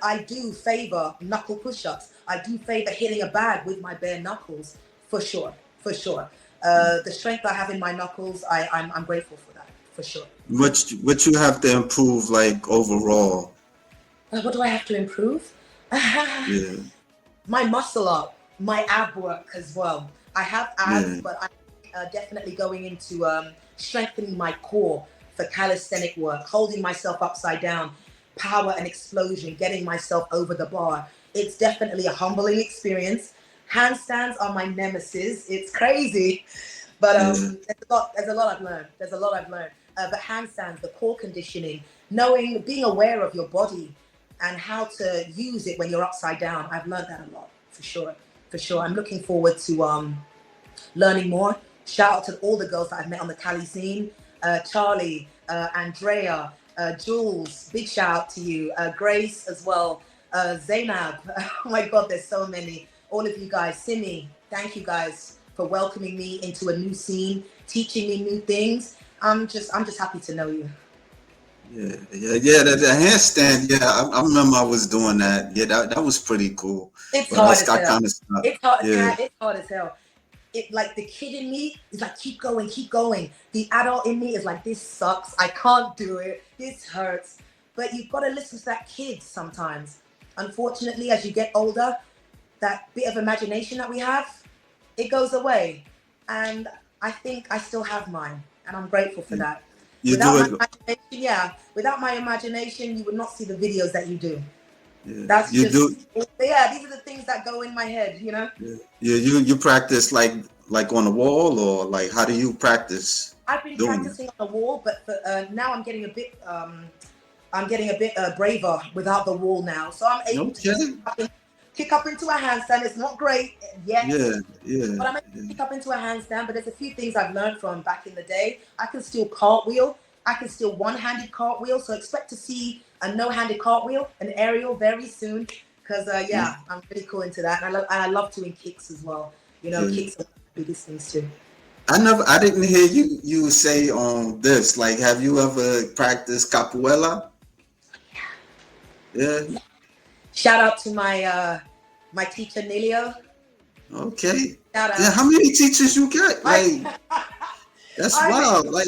I do favor knuckle push-ups. I do favor hitting a bag with my bare knuckles, for sure, for sure. The strength I have in my knuckles, I'm grateful for that, for sure. What you have to improve, like, overall? What do I have to improve? Yeah, My muscle up, my ab work as well. I have abs, yeah, but I'm definitely going into strengthening my core for calisthenic work, holding myself upside down, power and explosion, getting myself over the bar. It's definitely a humbling experience. Handstands are my nemesis. It's crazy, but yeah, there's a lot. There's a lot I've learned. There's a lot I've learned. But handstands, the core conditioning, knowing, being aware of your body, and how to use it when you're upside down. I've learned that a lot, for sure. For sure. I'm looking forward to learning more. Shout out to all the girls that I've met on the Cali scene. Charlie, Andrea, Jules, big shout out to you. Grace as well. Zainab. Oh my God, there's so many. All of you guys. Simi, thank you guys for welcoming me into a new scene, teaching me new things. I'm just happy to know you. yeah. The handstand. Yeah, I remember I was doing that. Yeah, that was pretty cool. It's But hard as I hell. kind of stopped. It's hard. Yeah, It's hard as hell. It like the kid in me is like, keep going, keep going. The adult in me is like, this sucks. I can't do it. This hurts. But you've got to listen to that kid sometimes. Unfortunately, as you get older, that bit of imagination that we have, it goes away. And I think I still have mine, and I'm grateful for that. you Without do my it. imagination, yeah, without my imagination, you would not see the videos that you do. Yeah, That's you do. just, yeah, these are the things that go in my head. Yeah, yeah. You practice like on the wall, or like, how do you practice I've been doing it? practicing on the wall, but now I'm getting a bit braver without the wall now. So I'm able to just Okay. kick up into a handstand. It's not great yet, Yeah, yeah, but I'm able to yeah. kick up into a handstand. But there's a few things I've learned from back in the day. I can still cartwheel. I can still one-handed cartwheel. So expect to see a no-handed cartwheel, an aerial very soon. Because Yeah. yeah, I'm really cool into that, and I love doing kicks as well. Yeah. Kicks are the biggest things too. I didn't hear you say on this. Like, have you ever practiced capoeira? Yeah. Shout out to my teacher Nilio. Okay. Shout Yeah. out. How many teachers you got? Like, I that's I've wild. Like,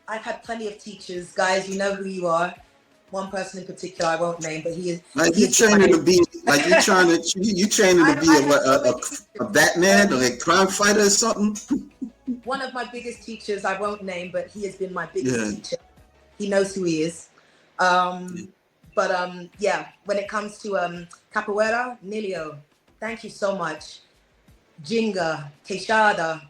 I've had plenty of teachers, guys. You know who you are. One person in particular I won't name, but like he you is training my. to be like you training to be I've had so many a teachers. Batman or a crime fighter or something. One of my biggest teachers I won't name, but he has been my biggest Yeah. teacher. He knows who he is. But yeah, when it comes to capoeira, Nilio, thank you so much. Jinga, Queixada,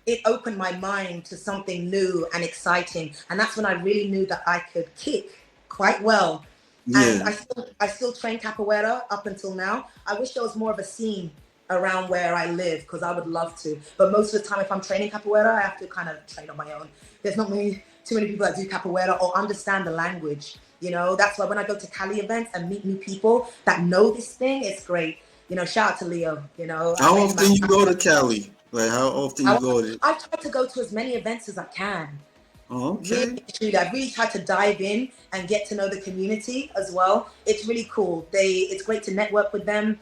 it opened my mind to something new and exciting. And that's when I really knew that I could kick quite well. And Yeah. I still train capoeira up until now. I wish there was more of a scene around where I live because I would love to. But most of the time, if I'm training capoeira, I have to kind of train on my own. There's not too many people that do capoeira or understand the language. That's why when I go to Cali events and meet new people that know this thing, it's great. Shout out to Leo. I How met him often at you go to Cali? Like, how often I, you go to? I try to go to as many events as I can. Oh, Really, okay. truly, I really try to dive in and get to know the community as well. It's really cool. It's great to network with them.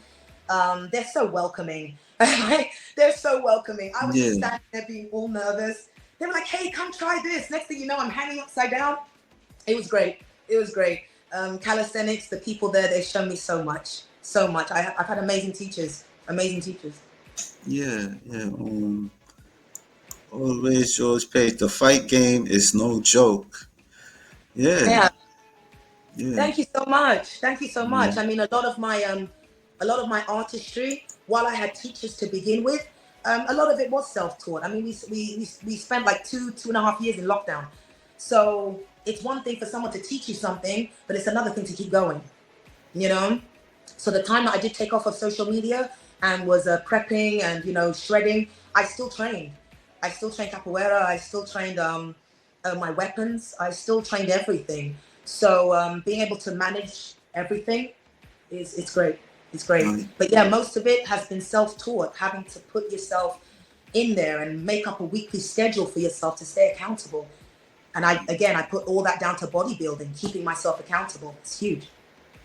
They're so welcoming. They're so welcoming. I was just Yeah. standing there being all nervous. They were like, "Hey, come try this." Next thing you know, I'm hanging upside down. It was great. It was great. Calisthenics, the people there, they've shown me so much, so much. I've had amazing teachers, amazing teachers. Yeah. Yeah. Always George Page. The fight game is no joke. Yeah. Yeah. Yeah. Thank you so much. Thank you so Yeah. much. I mean, a lot of my artistry, while I had teachers to begin with, a lot of it was self-taught. I mean, we spent like 2.5 years in lockdown. So it's one thing for someone to teach you something, but it's another thing to keep going, you know? So the time that I did take off of social media and was prepping and, shredding, I still trained. I still trained capoeira. I still trained my weapons. I still trained everything. So being able to manage everything it's great. It's great. No, But yeah, most of it has been self-taught, having to put yourself in there and make up a weekly schedule for yourself to stay accountable. And I put all that down to bodybuilding, keeping myself accountable. It's huge.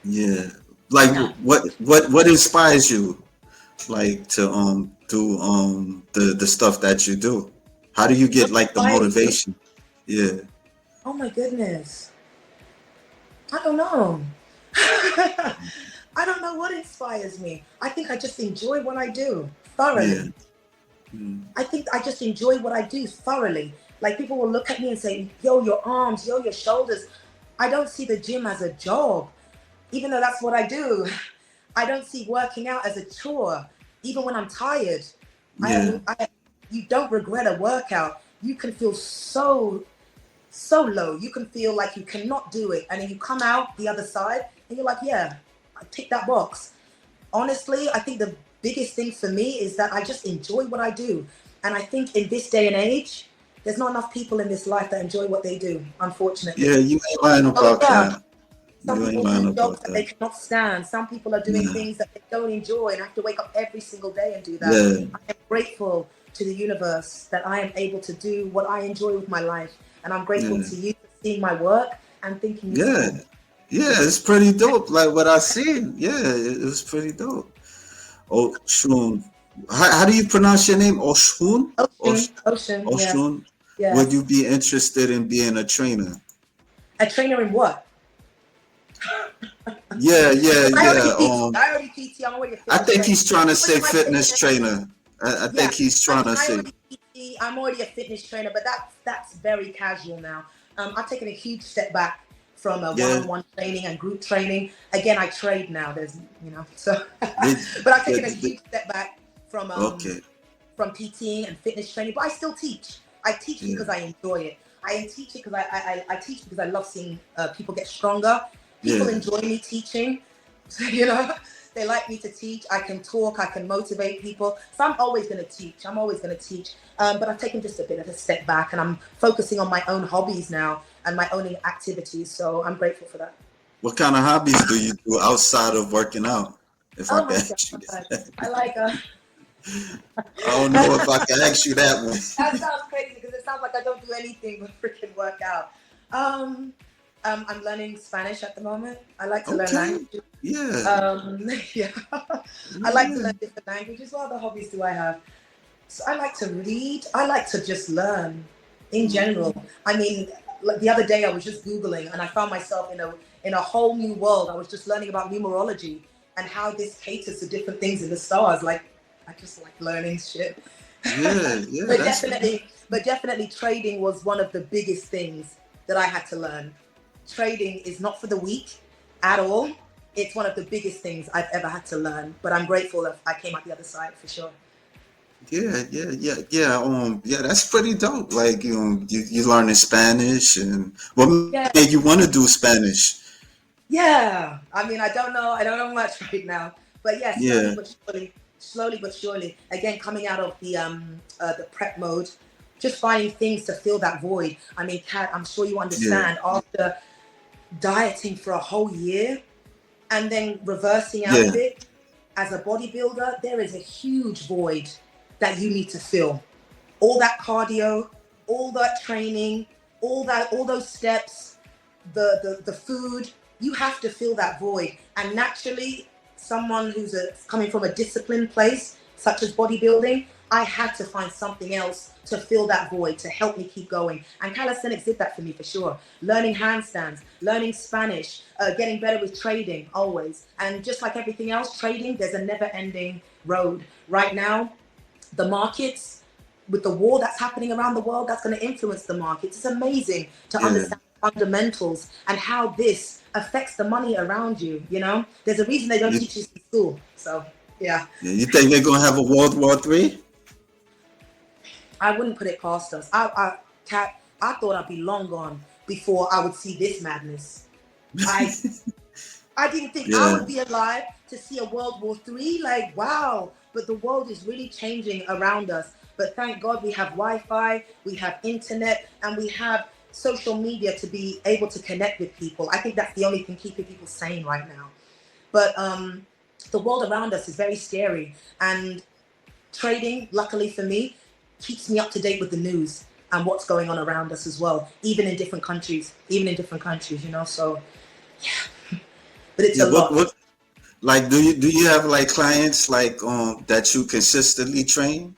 Yeah. Like what inspires you like to do the stuff that you do? How do you get What like the inspires me? motivation? Yeah. Oh my goodness. I don't know. I don't know what inspires me. I think I just enjoy what I do Yeah. thoroughly. Mm. I think I just enjoy what I do thoroughly. Like people will look at me and say, yo, your arms, yo, your shoulders. I don't see the gym as a job, even though that's what I do. I don't see working out as a chore, even when I'm tired. Yeah. You don't regret a workout. You can feel so low. You can feel like you cannot do it. And then you come out the other side and you're like, yeah, I tick that box. Honestly, I think the biggest thing for me is that I just enjoy what I do. And I think in this day and age, there's not enough people in this life that enjoy what they do, Yeah, unfortunately. you ain't lying Oh, about yeah. that. Some You ain't people lying do about jobs that they that. cannot stand. Some people are doing Yeah. things that they don't enjoy and have to wake up every single day and do that. Yeah. I am grateful to the universe that I am able to do what I enjoy with my life. And I'm grateful Yeah. to you for seeing my work and thinking it's Yeah. cool. Yeah, it's pretty dope. Like what I seen. Yeah, it was pretty dope. Oshun. How do you pronounce your name? Oshun? Ocean, yes, Oshun. Would you yes. be interested in being a trainer? A trainer in what? Yeah, yeah, I already yeah. PT. I'm already a I fitness think trainer. he's trying to What say am I taking fitness trainer. I Yeah, think he's I trying mean, to I say. already PT. I'm already a fitness trainer, but that's very casual now. I've taken a huge step back from Yeah. one-on-one training and group training. Again, I trade now. There's, so, Did, but I've taken a did, huge step back okay. from PTing and fitness training. But I still teach. I teach Yeah. because I enjoy it. I teach it because I teach because I love seeing people get stronger. People Yeah. enjoy me teaching. you know they like me to teach. I can talk, I can motivate people, so I'm always going to teach. But I've taken just a bit of a step back and I'm focusing on my own hobbies now and my own activities, so I'm grateful for that. What kind of hobbies do you do outside of working out? If I Oh can my ask you god, that. I like I don't know if I can ask you that one. that sounds crazy because it sounds like I don't do anything but freaking work out. um I'm learning Spanish at the moment. I like to learn Okay. languages. Yeah. Yeah. I like to Yeah. learn different languages. What other hobbies do I have? So I like to read. I like to just learn in general. I mean, like the other day I was just Googling and I found myself in a whole new world. I was just learning about numerology and how this caters to different things in the stars. Like, I just like learning shit. Yeah. Yeah. but That's definitely, but definitely trading was one of the biggest things that I had to learn. Trading is not for the weak at all. It's one of the biggest things I've ever had to learn. But I'm grateful that I came out the other side for sure. yeah. Yeah. Yeah. Yeah. Yeah. That's pretty dope. Like you learning Spanish and what Yeah. made you want to do Spanish? Yeah, I mean, I don't know much right now, but yeah, Yeah. slowly but surely. Again, coming out of the prep mode, just finding things to fill that void. I mean, Kat, I'm sure you Yeah. understand. After dieting for a whole year and then reversing out Yeah. of it as a bodybuilder, there is a huge void that you need to fill. All that cardio, all that training, all those steps, the food, you have to fill that void. And naturally, someone who's coming from a disciplined place such as bodybuilding, I had to find something else to fill that void, to help me keep going. And calisthenics did that for me for sure. Learning handstands, learning Spanish, getting better with trading always. And just like everything else, trading, there's a never ending road. Right now, the markets, with the war that's happening around the world, that's going to influence the markets. It's amazing to Yeah. understand fundamentals and how this affects the money around you. There's a reason they don't You, teach this in school. So yeah, yeah. You think they're gonna have a World War III? I wouldn't put it past us. Kat, I thought I'd be long gone before I would see this madness. I I didn't think I Yeah. would be alive to see a World War III. Like, wow. But the world is really changing around us. But thank God we have Wi-Fi, we have internet, and we have social media to be able to connect with people. I think that's the only thing keeping people sane right now. But the world around us is very scary. And trading, luckily for me, keeps me up to date with the news. and what's going on around us as well, even in different countries, you know. So yeah, but it's Yeah, a lot. what like do you have like clients like that you consistently train?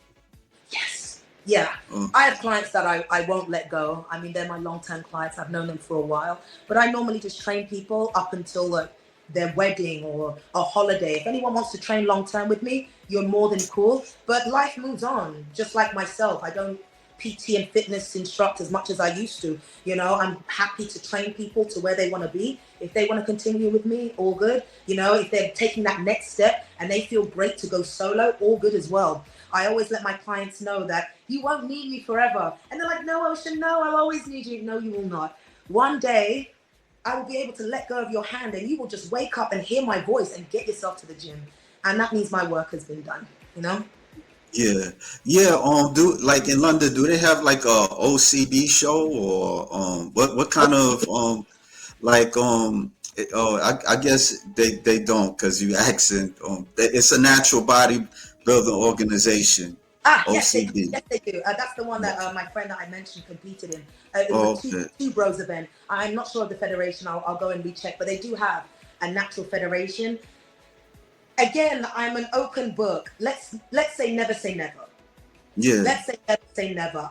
Yes. Yeah. Uh, I have clients that I won't let go. I mean, they're my long-term clients. I've known them for a while. But I normally just train people up until like their wedding or a holiday. If anyone wants to train long-term with me, you're more than cool. But life moves on, just like myself. I don't PT and fitness instruct as much as I used to. You know, I'm happy to train people to where they want to be. If they want to continue with me, all good. You know, if they're taking that next step and they feel great to go solo, all good as well. I always let my clients know that you won't need me forever. And they're like, no, Oshun, no, I'll always need you. No, you will not. One day, I will be able to let go of your hand and you will just wake up and hear my voice and get yourself to the gym. And that means my work has been done, you know? yeah, yeah. Do like in London, do they have like a OCB show or what kind of like I guess they don't because you accent it's a natural bodybuilding organization, Ah, yes, they do. OCB. Yes, they do. That's the one that Okay. my friend that I mentioned competed in. It was a Okay. two bros event. I'm not sure of the federation. I'll go and recheck, but they do have a natural federation. Again, I'm an open book. Let's say never. Yeah. Let's say never.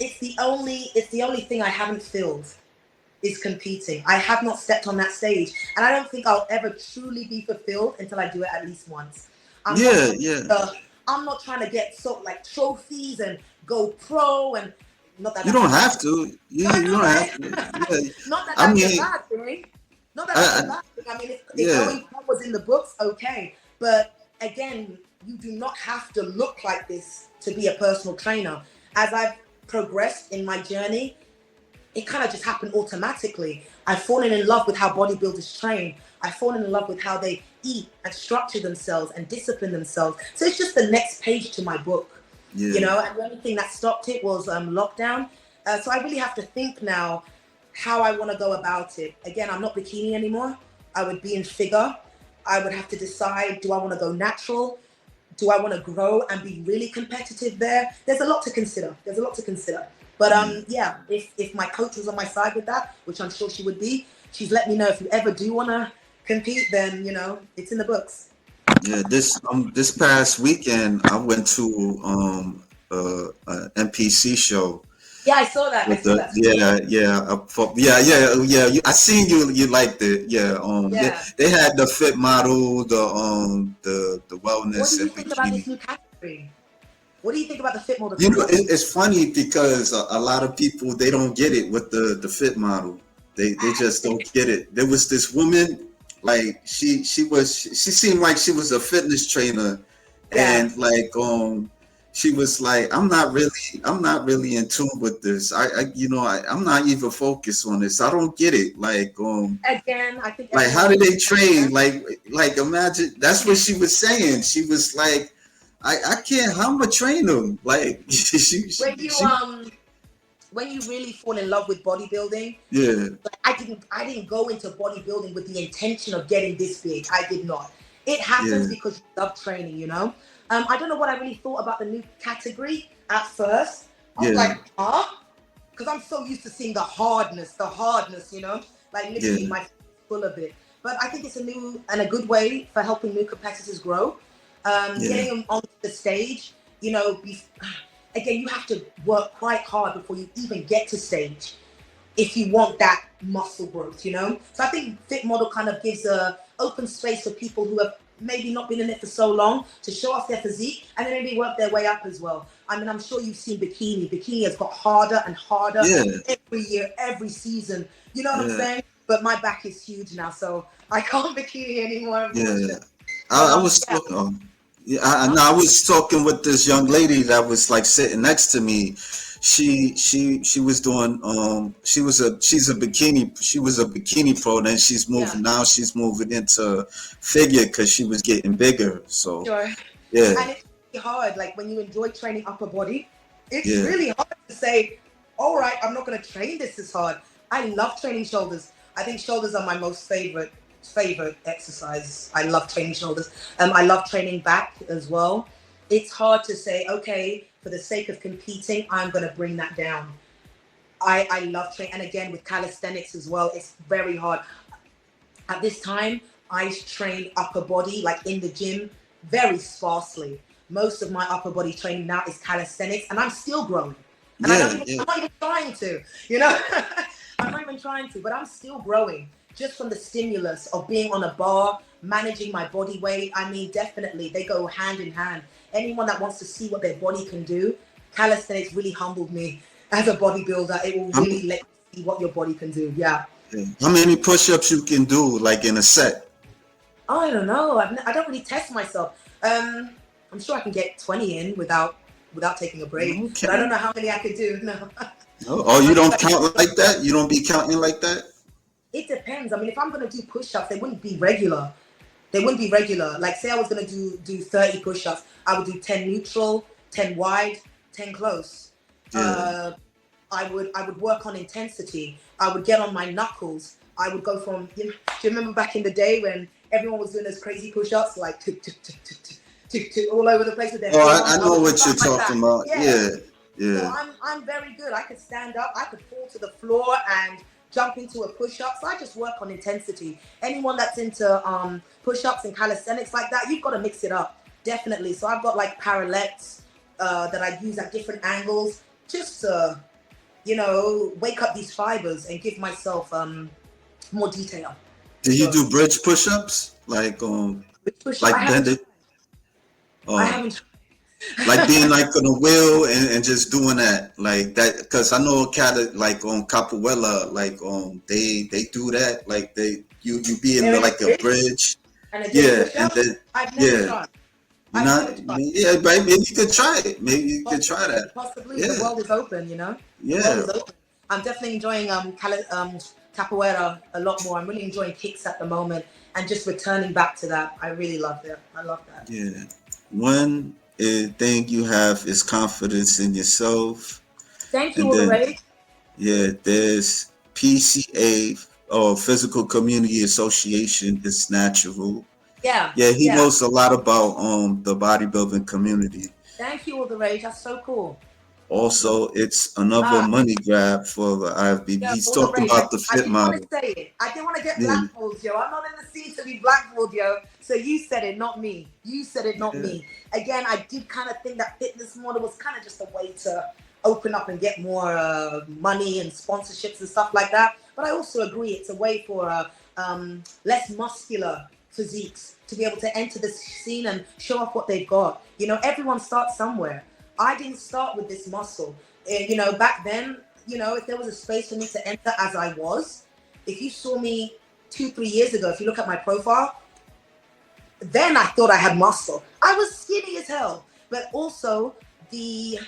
It's the only thing I haven't filled is competing. I have not stepped on that stage, and I don't think I'll ever truly be fulfilled until I do it at least once. I'm not Yeah. trying Yeah. to, I'm not trying to get so like trophies and go pro, and not that You that's a don't bad have thing. to. No, I You know, don't have right? to. Yeah. Not that I that's a mean, bad thing. Not that that's a I bad thing. I mean, if yeah. going pro was in the books, okay. But again, you do not have to look like this to be a personal trainer. As I've progressed in my journey, it kind of just happened automatically. I've fallen in love with how bodybuilders train. I've fallen in love with how they eat and structure themselves and discipline themselves. So it's just the next page to my book, you Yeah. know. And the only thing that stopped it was lockdown. So I really have to think now how I want to go about it. Again, I'm not bikini anymore. I would be in figure. I would have to decide: do I want to go natural? Do I want to grow and be really competitive there? There's a lot to consider. But Yeah. yeah, if my coach was on my side with that, which I'm sure she would be, she's let me know if you ever do want to compete, then you know it's in the books. Yeah, this past weekend I went to an NPC show Yeah, I saw that. I with saw the that. I seen you liked it. Yeah, Yeah. they had the fit model, the What do wellness you and think about bikini. this new category? What do you think about the fit model You know, category? it's funny because a lot of people they don't get it with the fit model. They just don't get it. There was this woman, like she seemed like she was a fitness trainer, Yeah. and like she was like I'm not really in tune with this. I'm not even focused on this. I don't get it. Again, I think Like how everyone's do they different. train? Like imagine that's what she was saying. She was like, I can't. How am I train them? Like When you when you really fall in love with bodybuilding, yeah, like I didn't go into bodybuilding with the intention of getting this big. I did not. It happens yeah, because you love training, you know. I don't know what I really thought about the new category at first. I was yeah, like, because I'm so used to seeing the hardness, you know, like literally yeah, my face is full of it. But I think it's a new and a good way for helping new competitors grow. yeah, Getting them onto the stage, you know, again, you have to work quite hard before you even get to stage if you want that muscle growth, you know. So I think fit model kind of gives a open space for people who have maybe not been in it for so long to show off their physique and then maybe work their way up as well. I mean, I'm sure you've seen bikini. Bikini has got harder and harder yeah, every year, every season. You know what I'm yeah, saying? But my back is huge now, so I can't bikini anymore, yeah. unfortunately. But I was yeah. talking. Yeah, no, I was talking with this young lady that was like sitting next to me. She was doing she was a bikini pro. Then Yeah, she's moving into figure because she was getting bigger. So sure. yeah, And it's really hard. Like when you enjoy training upper body, it's yeah, really hard to say, all right, I'm not going to train this as hard. I love training shoulders. I think shoulders are my most favorite exercise. I love training shoulders. I love training back as well. It's hard to say, okay, for the sake of competing, I'm going to bring that down. I love training. And again, with calisthenics as well, it's very hard. At this time, I train upper body, like in the gym, very sparsely. Most of my upper body training now is calisthenics, and I'm still growing. And Yeah, yeah. I'm not even trying to, you know, I'm not even trying to, but I'm still growing just from the stimulus of being on a bar, managing my body weight. I mean, definitely they go hand in hand. Anyone that wants to see what their body can do, calisthenics really humbled me as a bodybuilder. It will How, really let you see what your body can do. Yeah. yeah. How many push-ups you can do like in a set? I don't know. I don't really test myself. I'm sure I can get 20 in without taking a break, but I don't Okay. know how many I could do. No. Oh, oh, you I feel don't like count like that? You don't be counting like that? it depends. I mean, if I'm gonna do push-ups, they wouldn't be regular. They wouldn't be regular. Like say I was gonna do 30 push-ups, I would do 10 neutral, 10 wide, 10 close. Yeah. Uh, I would work on intensity. I would get on my knuckles. I would go from, you know, do you remember back in the day when everyone was doing those crazy push-ups, like all over the place with their Oh, forearms? I I know would what you're start like talking that. about. Yeah. Yeah, So yeah. I'm very good. I could stand up. I could fall to the floor and jump into a push-up. So I just work on intensity. Anyone that's into push-ups and calisthenics like that, you've got to mix it up. Definitely. So I've got like parallettes that I use at different angles just to, you know, wake up these fibers and give myself more detail. Do you So do bridge push-ups? with push-up, I Like haven't, bend it, I uh, haven't. like being like on a wheel and just doing that like that? Because I know a cat like on capoeira, like they do that. Like you be in They're in a like a bridge bridge, and they're doing yeah, and push-ups. then I've never yeah, tried. you I've know, never tried. yeah, maybe you could try it. Maybe you could try Possibly, that. possibly. The Yeah, world is open, you know. The world yeah. is open. I'm definitely enjoying capoeira a lot more. I'm really enjoying kicks at the moment and just returning back to that. I really love that. I love that. Yeah. One thing you have is confidence in yourself. Thank you, And all the then, rage. yeah, there's PCA or Physical Community Association. It's natural. Yeah, Yeah, he yeah. knows a lot about the bodybuilding community. Thank you, all the rage. That's so cool. Also, it's another Ah, money grab for the IFBB. yeah, He's all the talking rage. about the I fit didn't want to model. say it. I didn't want to get Yeah, blackballed, yo. I'm not in the scene to be blackballed, yo. So you said it, not me. You said it, not yeah, me. Again, I did kind of think that fitness model was kind of just a way to open up and get more money and sponsorships and stuff like that. But I also agree it's a way for less muscular physiques to be able to enter the scene and show off what they've got. You know, everyone starts somewhere. I didn't start with this muscle. You know, back then, you know, if there was a space for me to enter as I was, if you saw me 2, 3 years ago, if you look at my profile, then I thought I had muscle. I was skinny as hell. But also the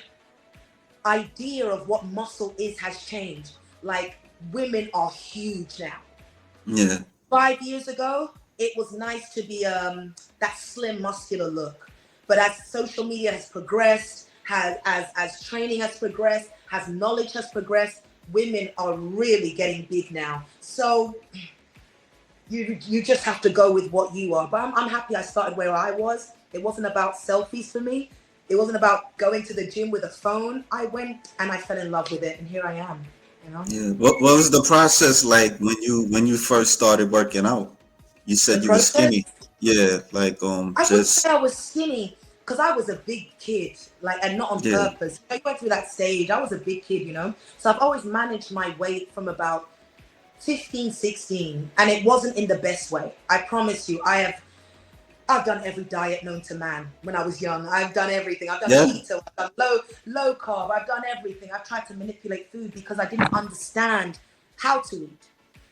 idea of what muscle is has changed. Like women are huge now. yeah, 5 years ago, it was nice to be that slim, muscular look. But as social media has progressed, as training has progressed, as knowledge has progressed, women are really getting big now. So you just have to go with what you are. But I'm happy I started where I was. It wasn't about selfies for me. It wasn't about going to the gym with a phone. I went and I fell in love with it, and here I am. You know, yeah. What was the process like when you first started working out? You the said you were process. skinny. Yeah, like I wouldn't say just I was skinny because I was a big kid, like, and not on yeah, purpose. I went through that stage. I was a big kid, you know. So I've always managed my weight from about 15, 16, and it wasn't in the best way. I promise you, I've done every diet known to man when I was young. I've done everything. I've done yeah, keto, I've done low carb, I've done everything. I've tried to manipulate food because I didn't understand how to eat.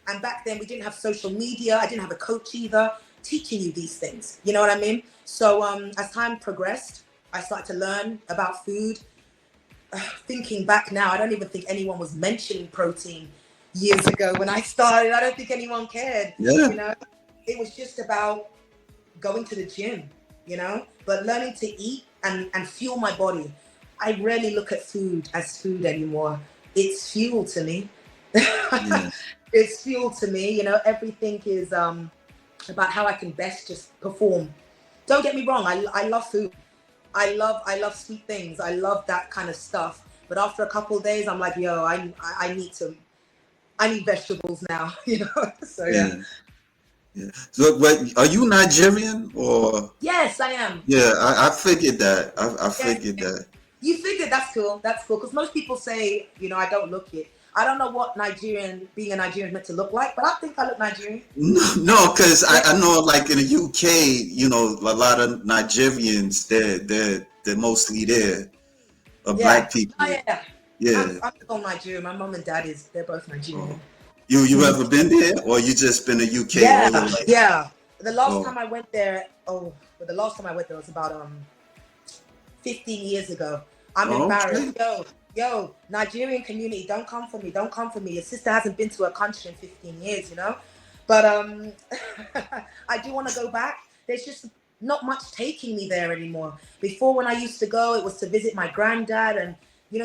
And back then we didn't have social media. I didn't have a coach either teaching you these things. You know what I mean? So as time progressed, I started to learn about food. Thinking back now, I don't even think anyone was mentioning protein years ago when I started. I don't think anyone cared. yeah, You know, it was just about going to the gym, you know, but learning to eat and fuel my body. I rarely look at food as food anymore. It's fuel to me. yeah, It's fuel to me, you know, everything is about how I can best just perform. Don't get me wrong, I love food. I love sweet things. I love that kind of stuff. But after a couple of days, I'm like, yo, I need vegetables now, So yeah. Yeah, yeah. So, what are you Nigerian or? Yes, I am. Yeah, I figured that. I Yeah, figured that. you figured that's cool. That's cool because most people say, I don't look it. I don't know what being a Nigerian is meant to look like, but I think I look Nigerian. No, no, because Yeah, I know like in the UK, a lot of Nigerians, they're mostly there, yeah. black Oh, people. yeah. I'm Yeah. I'm from Nigeria. My mom and dad they're both Oh. Nigerian. You ever been there, or you just been to UK Yeah, all your life? yeah. The last Oh, time I went there, but the last time I went there was about 15 years ago. I'm oh, embarrassed. okay. Yo, Nigerian community, don't come for me. Don't come for me. Your sister hasn't been to a country in 15 years. But I do want to go back. There's just not much taking me there anymore. Before, when I used to go, it was to visit my granddad and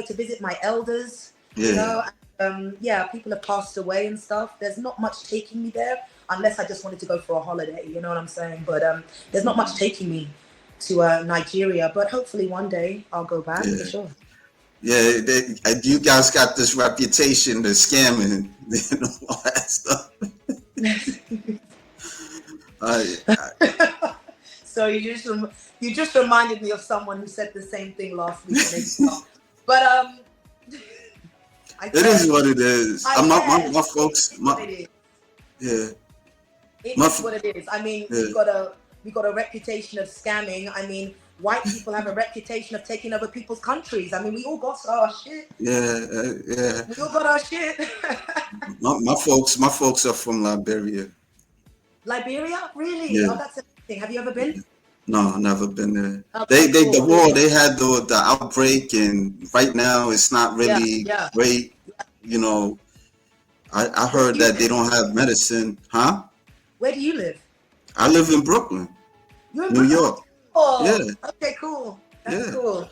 to visit my elders. You Yeah, know, yeah, people have passed away and stuff. There's not much taking me there unless I just wanted to go for a holiday. You know what I'm saying? But there's not much taking me to Nigeria. But hopefully one day I'll go back for yeah, sure. yeah. You guys got this reputation, the scamming, all that stuff. I, So you just reminded me of someone who said the same thing last week. But I it is said, what it is. My yes, folks, it's what it is. yeah, It my, is what it is. I mean, yeah, we got a reputation of scamming. I mean, white people have a reputation of taking over people's countries. I mean, we all got our shit. yeah, yeah. We all got our shit. My folks are from Liberia. Liberia, really? Oh, Yeah. that's amazing. Have you ever been? No, never been there. Okay, The cool. war, they had the outbreak, and right now it's not Yeah, really yeah. great. You know, I Where heard do you that they live? don't have medicine, huh? Where do you live? I live in Brooklyn, You're in New Brooklyn. York. Yeah, Oh, okay, cool. That's yeah, cool.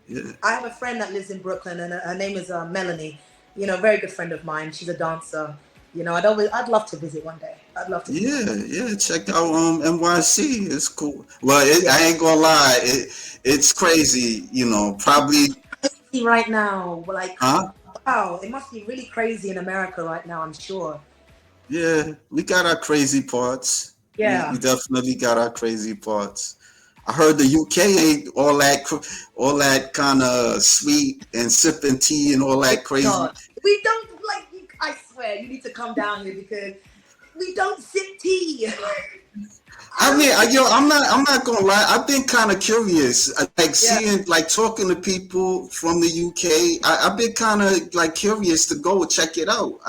yeah, I have a friend that lives in Brooklyn, and her name is Melanie. Very good friend of mine. She's a dancer. I'd love to visit one day. I'd love to visit. yeah, yeah. Check out NYC. It's cool. Well, Yeah. I ain't gonna lie, it's crazy. Probably, See right now, like, huh? wow, it must be really crazy in America right now. I'm sure. Yeah, we got our crazy parts. We Yeah. definitely got our crazy parts. I heard the UK ain't all that kind of sweet and sipping tea and all that It's crazy. not. We don't like. I swear, you need to come down here because we don't sip tea. I I don't mean, sip. I'm not gonna lie. I've been kind of curious, like Yeah. seeing, like talking to people from the UK. I've been kind of like curious to go check it out.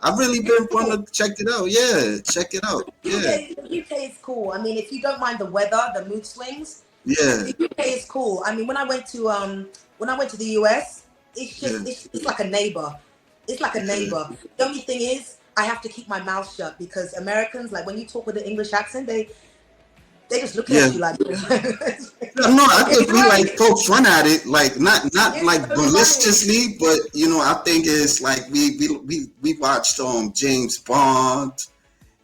I've really It's been cool. wanting to check it out. Yeah, check it out. Yeah, UK is cool. I mean, if you don't mind the weather, the mood swings, yeah, the UK is cool. I mean, when I went to the US, yeah, it's like a neighbor. It's like a yeah. neighbor. The only thing is, I have to keep my mouth shut because Americans, like when you talk with an English accent, they just looking Yeah. at you like No, I it's think we funny. like poke fun at it, like not It's like so funny. maliciously, but I think it's like we watched James Bond,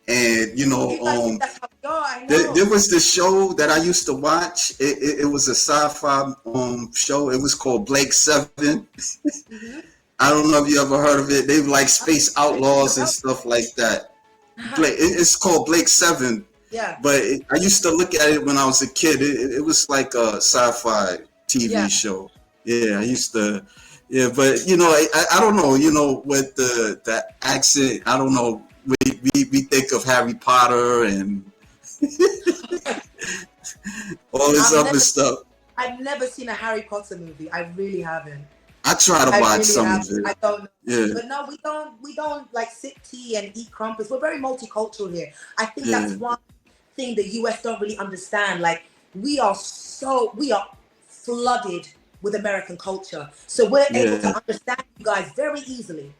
and You guys think that's how we are? I there know. was the show that I used to watch. It was a sci-fi show. It was called Blake Seven. Hmm. I don't know if you ever heard of it. They were like I'm space it rings a outlaws and bell. stuff like that. It's called Blake Seven, Yeah, but I used to look at it when I was a kid. It was like a sci-fi TV yeah. show. Yeah, I used to. Yeah, but I don't know. With the accent, I don't know. We think of Harry Potter and all this I've other never stuff. I've never seen a Harry Potter movie. I really haven't. I try to I watch really some of have. it. I don't know. Yeah, But no, we don't like sip tea and eat crumpets. We're very multicultural here. I think yeah, that's one thing the US don't really understand. Like we are flooded with American culture. So we're able yeah, to understand you guys very easily.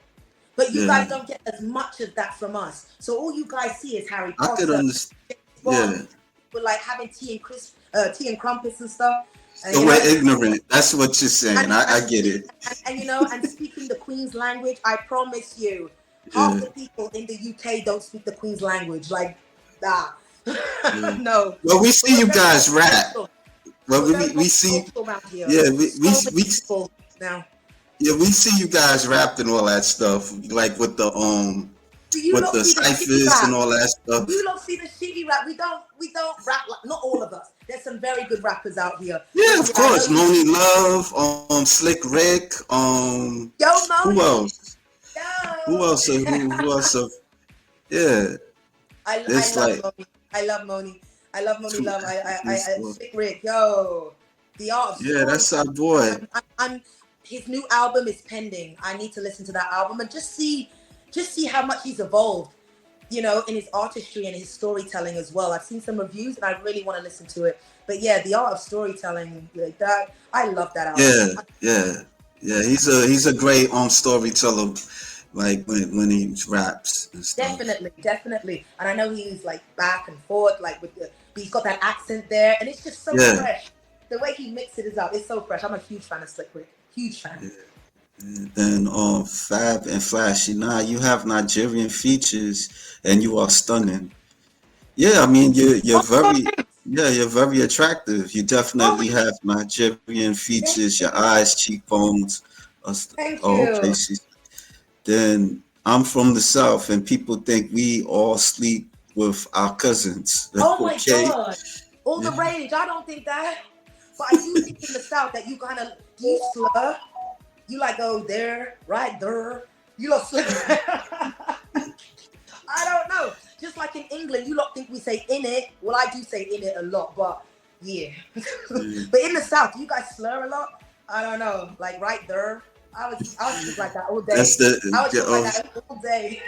But you yeah. guys don't get as much of that from us. So all you guys see is Harry I could Potter, understand. James Yeah. Bond, with like having tea and crumpets and stuff. And So we're ignorant. That's what you're saying. and, I and get speak it. and speaking the Queen's language, I promise you, half Yeah, the people in the UK don't speak the Queen's language like that. yeah. No, Well, we see we're you very guys rap. multicultural. well, We're very we see, multicultural around here. yeah, So many people now. yeah, we see you guys rapped and all that stuff, like Do you with lot the see the shitty ciphers and rap? all that You stuff. lot see the shitty rap. We don't rap like, not all of us. There's some very good rappers out here. Yeah, But of yeah, I course, know you. Moni Love, Slick Rick, Yo, who Moni. else? Who Yo. else? Who else? Yeah, I it's love like Moni. I love Moni. I love Moni two. Love. It's, Slick Rick. Yo, the art of yeah, that's our storytelling. boy. His new album is pending. I need to listen to that album and just see how much he's evolved. In his artistry and his storytelling as well. I've seen some reviews and I really want to listen to it. But yeah, the art of storytelling, like that, I love that album. Yeah, yeah, yeah. He's a great storyteller. Like when he raps and stuff. Definitely, definitely. And I know he's like back and forth, like but he's got that accent there, and it's just so Yeah. fresh. The way he mixes it up, it's so fresh. I'm a huge fan of Slick Rick. Huge fan. Yeah. And then Fab and Flashy. Nah, you have Nigerian features and you are stunning. Yeah, I mean you're Oh, very yeah, you're very attractive. You oh, definitely have Nigerian thank features, your you. eyes, cheekbones. Thank Oh, okay. you. Then I'm from the South and people think we all sleep with our cousins. Oh my Okay. God. All Yeah. the rage. I don't think that. But I do think in the South that you kind of, do you slur? You like go there, right there. You lot slur. I don't know. Just like in England, you lot think we say in it. Well, I do say in it a lot, but yeah. Yeah. But in the South, you guys slur a lot. I don't know, like right there. I was speak like that all day. That's I would the talk like that all day.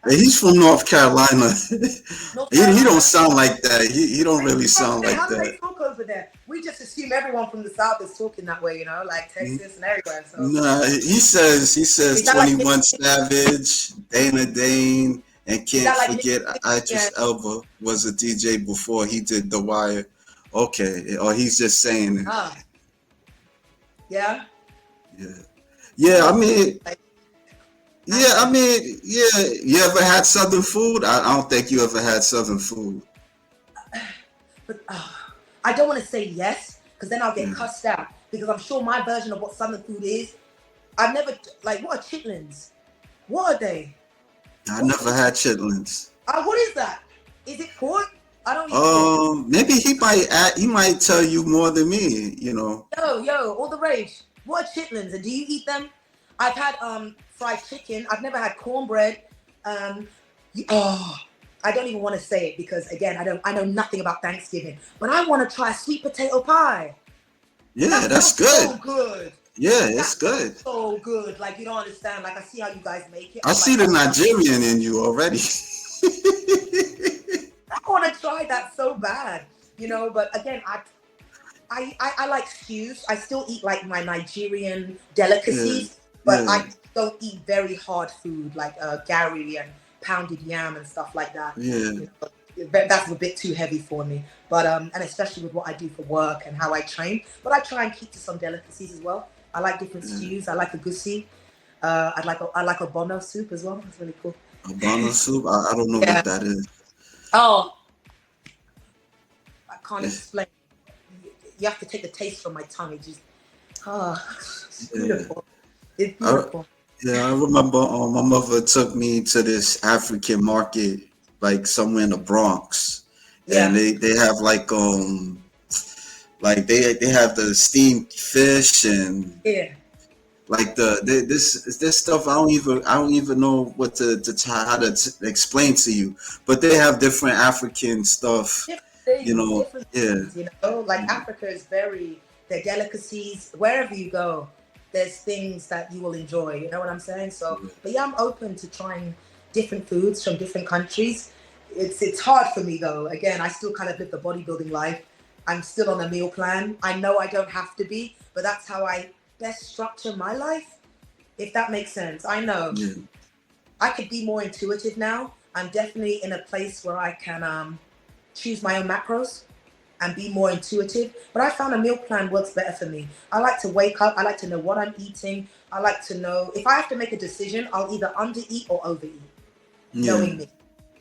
he's from North Carolina. North He don't Carolina. sound like that. He don't really sound like How do they that. talk over there? We just assume everyone from the South is talking that way, like Texas and everywhere. So Nah, he says is that like 21 Savage, Dana Dane, and is can't that like forget yeah? Idris Elba was a DJ before he did The Wire. Okay, or he's just saying it. Ah, yeah. Yeah, yeah. I mean, Like, yeah. I mean, yeah. You ever had Southern food? I don't think you ever had Southern food. but I don't want to say yes because then I'll get Yeah. cussed out because I'm sure my version of what Southern food is. I've never like what are chitlins? What are they? I What, never had chitlins. what is that? Is it pork? I don't eat pork. Maybe he might tell you more than me. Yo, all the rage. What are chitlins and do you eat them? I've had fried chicken. I've never had cornbread. Oh, I don't even want to say it because again, I know nothing about Thanksgiving, but I want to try sweet potato pie. Yeah, That that's sounds good. so good. Yeah, That it's good. sounds so good. Like you don't understand. Like I see how you guys make it. I I'm see like, the oh, Nigerian in you already. I want to try that so bad. But again, I like stews. I still eat like my Nigerian Yeah, delicacies, but yeah, I don't eat very hard food like gari and pounded yam and stuff like that. yeah, That's a bit too heavy for me. But and especially with what I do for work and how I train. But I try and keep to some delicacies as well. I like different yeah. stews. I like a goosey. I like a bono soup as well. It's really cool. Albano soup. I don't know Yeah. what that is. Oh, I can't Yeah, explain. You have to take the taste from my tongue. It just it's yeah. beautiful. It's I, beautiful. yeah, I remember my mother took me to this African market, like somewhere in the Bronx, and Yeah. they have like they have the steamed fish and Yeah. like this stuff I don't even know what how to explain to you, but they have different African stuff, Different yeah, things. Like Africa is their delicacies, wherever you go, there's things that you will enjoy, you know what I'm saying? So, but yeah, I'm open to trying different foods from different countries. It's hard for me though. Again, I still kind of live the bodybuilding life. I'm still on a meal plan. I know I don't have to be, but that's how I best structure my life, if that makes sense. I know yeah, I could be more intuitive now. I'm definitely in a place where I can choose my own macros and be more intuitive. But I found a meal plan works better for me. I like to wake up. I like to know what I'm eating. I like to know if I have to make a decision, I'll either undereat or overeat, yeah, knowing me.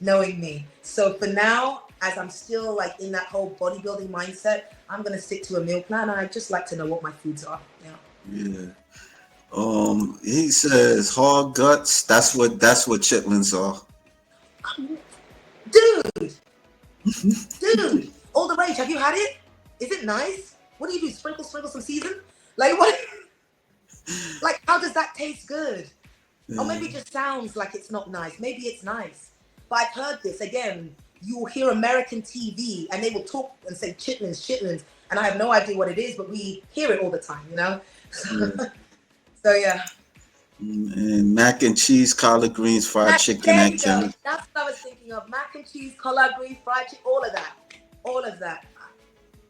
knowing me. So for now, as I'm still like in that whole bodybuilding mindset, I'm gonna stick to a meal plan. And I just like to know what my foods are. Yeah. Yeah. He says hog guts. That's what chitlins are. Dude, dude, all the rage. Have you had it? Is it nice? What do you do? Sprinkle some season? Like what? Like how does that taste good? Or maybe it Yeah. just sounds like it's not nice. Maybe it's nice. But I've heard this again. You will hear American TV and they will talk and say chitlins, chitlins, and I have no idea what it is, but we hear it all the time, you know. Yeah. So yeah. And mac and cheese, collard greens, fried chicken, There and you go. carrots. That's what I was thinking of. Mac and cheese, collard greens, fried chicken, all of that. All of that.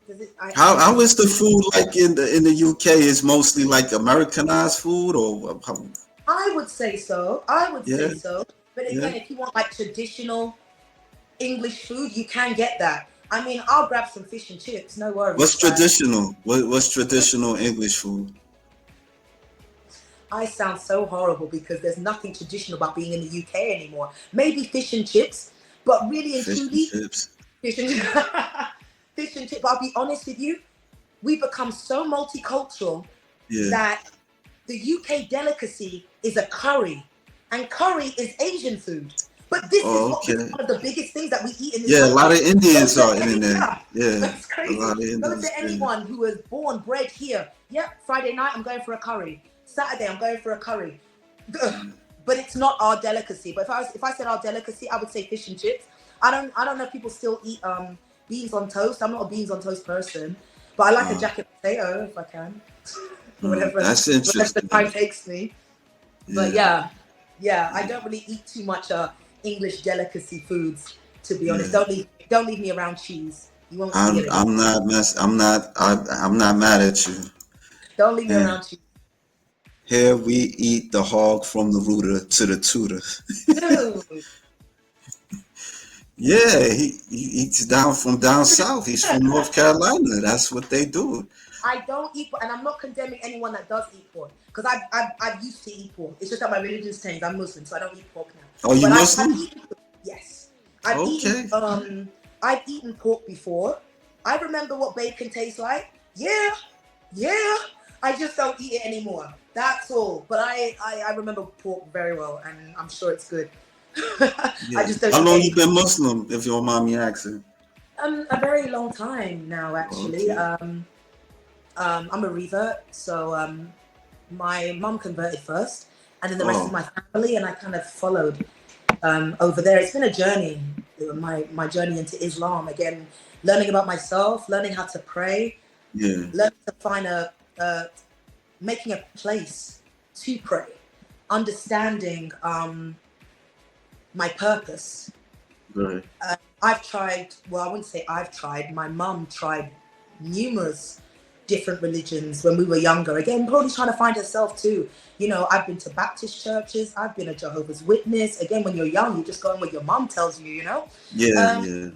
Does it, How is the food like in the UK? Is mostly like Americanized food or how, I would say so. I would yeah, say so. But yeah. again, if you want like traditional English food, you can get that. I mean, I'll grab some fish and chips, no What's worries. traditional? What's traditional English food? I sound so horrible because there's nothing traditional about being in the UK anymore. Maybe fish and chips, but really and Fish and truly, chips. fish and fish and chips. I'll be honest with you, we've become so multicultural Yeah. that the UK delicacy is a curry, and curry is Asian food. But this is Oh, what okay. one of the biggest things that we eat in this Yeah, a lot country. of Go Indians to are in any, there. yeah, Yeah, that's a lot crazy. of Go Indians. to Yeah. anyone who was born, bred here. Yep, Friday night I'm going for a curry. Saturday I'm going for a curry. But it's not our delicacy. But if I said our delicacy, I would say fish and chips. I don't know if people still eat beans on toast. I'm not a beans on toast person, but I like a Uh, jacket potato if I can. whatever that's whatever the interesting. time takes me. But Yeah, yeah, I don't really eat too much English delicacy foods, to be honest. yeah. Don't leave me around cheese. You won't see I'm it anymore. I'm not mess. I'm not mad at you. Don't leave me And around cheese. here we eat the hog from the rooter to the tutor. Dude. Yeah, he eats down from down south. He's from North Carolina. That's what they do. I don't eat pork, and I'm not condemning anyone that does eat pork, because I've used to eat pork. It's just that my religion's changed. I'm Muslim, so I don't eat pork now. Oh, you But I've Muslim? eaten, yes, I've eaten Okay. I've eaten pork before. I remember what bacon tastes like. Yeah, yeah. I just don't eat it anymore. That's all. But I remember pork very well, and I'm sure it's good. I Yeah. just don't How eat long you any. been Muslim, if you don't mind me asking? A very long time now, actually. Okay. I'm a revert, so my mum converted first, and then the rest of Oh, my family, and I kind of followed over there. It's been a journey, my journey into Islam. Again, learning about myself, learning how to pray, yeah. learning to find making a place to pray, understanding my purpose. Right. I've tried, well, I wouldn't say I've tried, my mum tried numerous different religions when we were younger. Again, probably trying to find herself too. You know, I've been to Baptist churches, I've been a Jehovah's Witness. Again, when you're young, you just go on what your mum tells you, you know? Yeah, Um, yeah.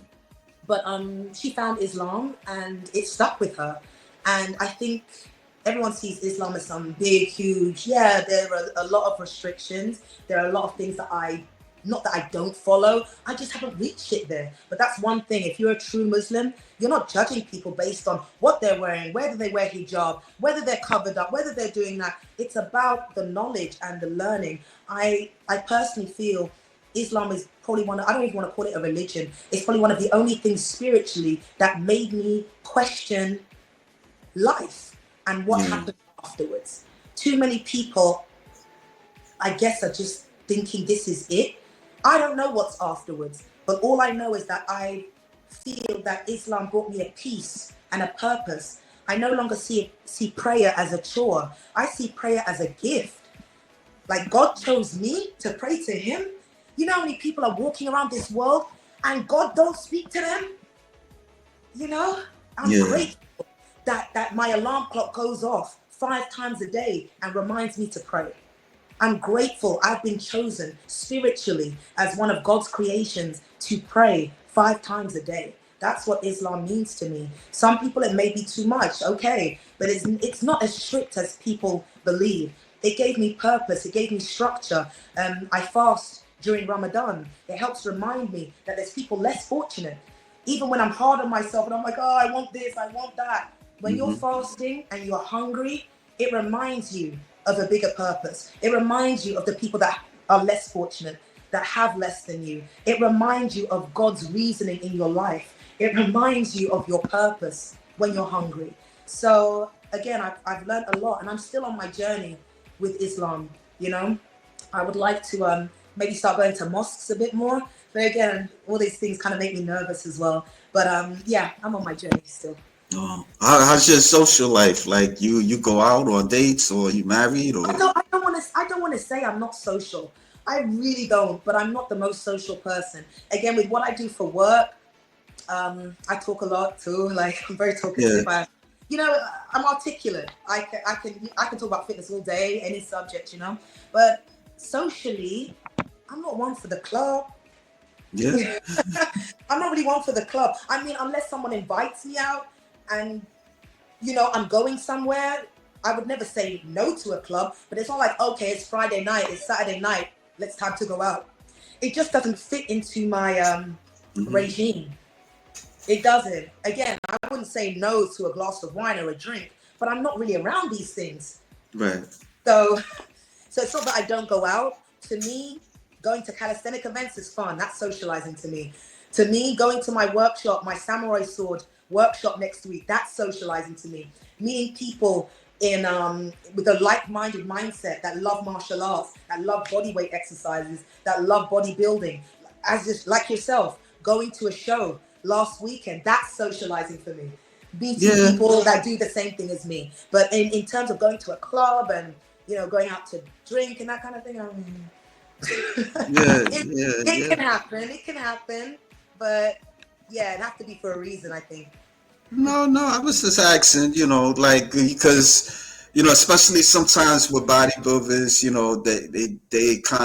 but she found Islam and it stuck with her. And I think everyone sees Islam as some big, huge, yeah, there are a lot of restrictions. There are a lot of things that not that I don't follow, I just haven't reached it there. But that's one thing. If you're a true Muslim, you're not judging people based on what they're wearing, whether they wear hijab, whether they're covered up, whether they're doing that. It's about the knowledge and the learning. I personally feel Islam is probably I don't even want to call it a religion. It's probably one of the only things spiritually that made me question life and what Yeah. happened afterwards. Too many people, I guess, are just thinking this is it. I don't know what's afterwards, but all I know is that I feel that Islam brought me a peace and a purpose. I no longer see prayer as a chore. I see prayer as a gift. Like God chose me to pray to Him. You know how many people are walking around this world and God don't speak to them? You know, I'm Yeah. grateful that my alarm clock goes off 5 times a day and reminds me to pray. I'm grateful I've been chosen spiritually as one of God's creations to pray 5 times a day. That's what Islam means to me. Some people, it may be too much, okay, but it's not as strict as people believe. It gave me purpose. It gave me structure. I fast during Ramadan. It helps remind me that there's people less fortunate. Even when I'm hard on myself and I'm like, oh, I want this, I want that. When you're Hmm. fasting and you're hungry, it reminds you of a bigger purpose. It reminds you of the people that are less fortunate, that have less than you. It reminds you of God's reasoning in your life. It reminds you of your purpose when you're hungry. So again, I've learned a lot, and I'm still on my journey with Islam. You know, I would like to maybe start going to mosques a bit more. But again, all these things kind of make me nervous as well. But yeah, I'm on my journey still. How's your social life? Like you go out on dates or you married or? I don't want to say I'm not social. I really don't. But I'm not the most social person. Again, with what I do for work, I talk a lot too. Like I'm very Yeah. talkative. You know, I'm articulate. I can talk about fitness all day, any subject. You know, but socially, I'm not one for the club. Yeah. I'm not really one for the club. I mean, unless someone invites me out and I'm going somewhere, I would never say no to a club. But it's not like, okay, it's Friday night, it's Saturday night, let's time to go out. It just doesn't fit into my Hmm. regime. It doesn't. Again, I wouldn't say no to a glass of wine or a drink, but I'm not really around these things. Right. So, so it's not that I don't go out. To me, going to calisthenic events is fun. That's socializing to me. To me, going to my workshop, my samurai sword workshop next week, that's socializing to me. Meeting people in with a like-minded mindset that love martial arts, that love bodyweight exercises, that love bodybuilding, as just like yourself, going to a show last weekend, that's socializing for me. Meeting Yeah. people that do the same thing as me. But in terms of going to a club and going out to drink and that kind of thing, I mean, Yeah. it Yeah. it Yeah. can happen. It can happen, but yeah, it has to be for a reason, I think. No, no, I was just asking, like because, especially sometimes with bodybuilders, they kind